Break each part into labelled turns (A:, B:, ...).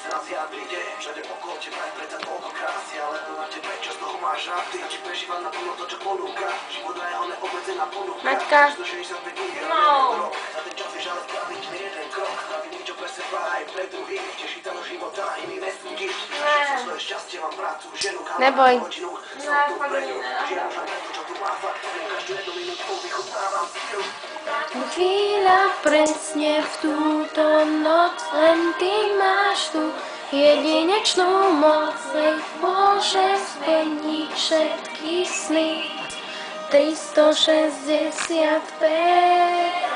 A: Fascynacja príde, všade okolo teba je predsa toľko krásy, ale na tebe čo z toho máš rád, ty či prežíva naplno to, čo ponúka. Život a jeho neobmedzená ponuka.
B: Maťka.
A: 165 dní,
C: No.
A: za ten čas vieš ale spraviť nie jeden krok. Spraviť niečo pre seba aj pre druhých, teší ťa do života, iný nesúdiš. Za svoje šťastie mám prácu, ženu,
B: Neboj.
A: rodinu.
C: Ne,
A: Som tu
C: fakt
A: pre
C: nie,
A: ňu,
C: ne.
A: žijem už len preto, čo tu má fakt. Každú jednu minútku vychutnávam si ju.
B: Chvíľa presne v túto noc, len ty máš tú jedinečnú moc, nech môže splniť všetky sny. 365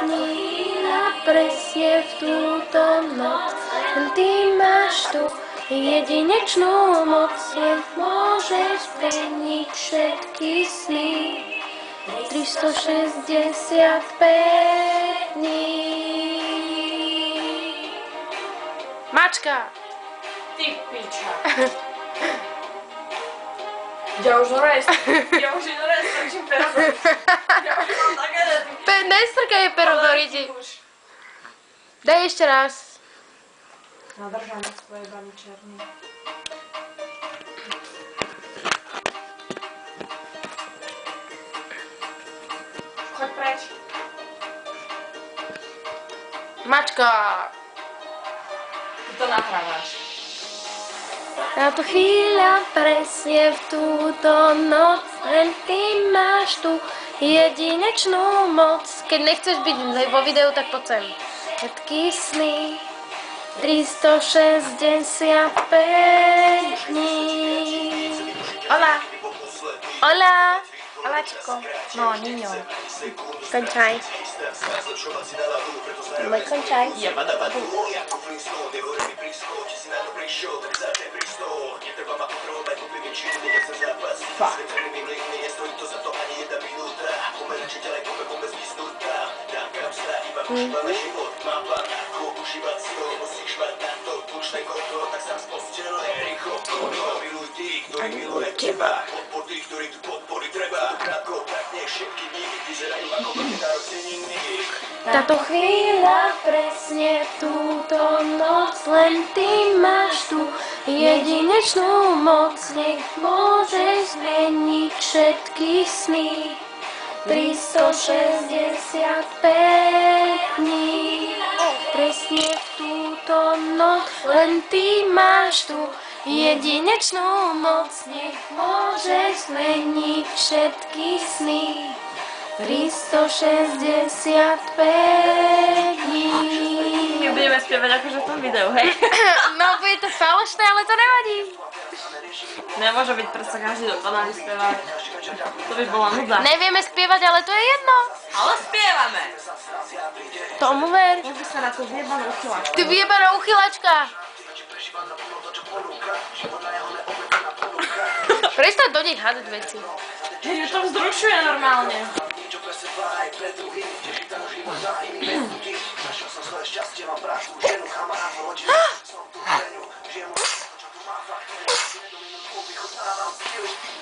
B: dní, chvíľa presne v túto noc, len ty máš tú jedinečnú moc, nech môže splniť všetky sny. 365 dní. Mačka!
C: Ty piča. Ja už rest, takže pero. Ja už mám také.
B: Nestrkaj pero do riti. Daj ešte raz.
C: Nadržané svoje bani černý. Choď preč.
B: Mačka!
C: Ty to nahrávaš.
B: Táto chvíľa presne v túto noc, len ty máš tú jedinečnú moc. Keď nechceš byť vo videu, tak poď sem. Všetky sny, 365 dní. Hola. Hola. Holačko. No, niño. Končaj. Môj končaj. Táto chvíľa presne v túto noc, len ty máš tú jedinečnú moc, nech môžeš zmeniť všetky sny. 365 dní, presne v túto noc, len ty máš tú jedinečnú moc, nech môžeš zmeniť všetky sny. 365 dní.
C: Nebudeme spievať akože v tom videu, hej?
B: No, bude to falošné, ale to nevadí.
C: Nemôže byť predsa každý dokonalý spievať. To by bola nuda.
B: Nevieme spievať, ale to je jedno.
C: Ale spievame!
B: Tomu ver.
C: Už by sa na to zjebanú uchylačku.
B: Ty vyjebaná uchylačka. Prestaň do nej hádať veci.
C: Ju to vzrušuje normálne.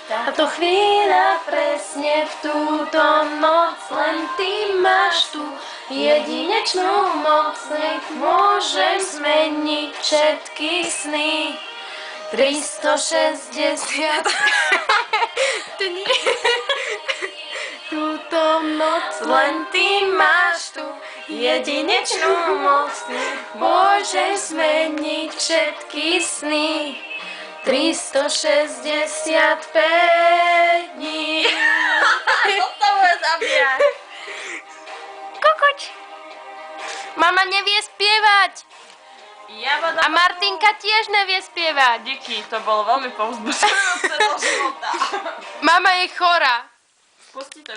B: Táto chvíľa presne v túto noc, len ty máš tú jedinečnú moc, nech môžem zmeniť všetky sny. 360 dní. Túto noc, len ty máš tú jedinečnú moc, nech môžeš zmeniť všetky sny. 365 dní.
C: To bude zabíjať.
B: Kokoč. Mama nevie spievať.
C: Jabada.
B: A Martinka tiež nevie spievať.
C: Díky, to bolo veľmi povzbudzujúce do života.
B: Mama je chorá.
C: Pusti to.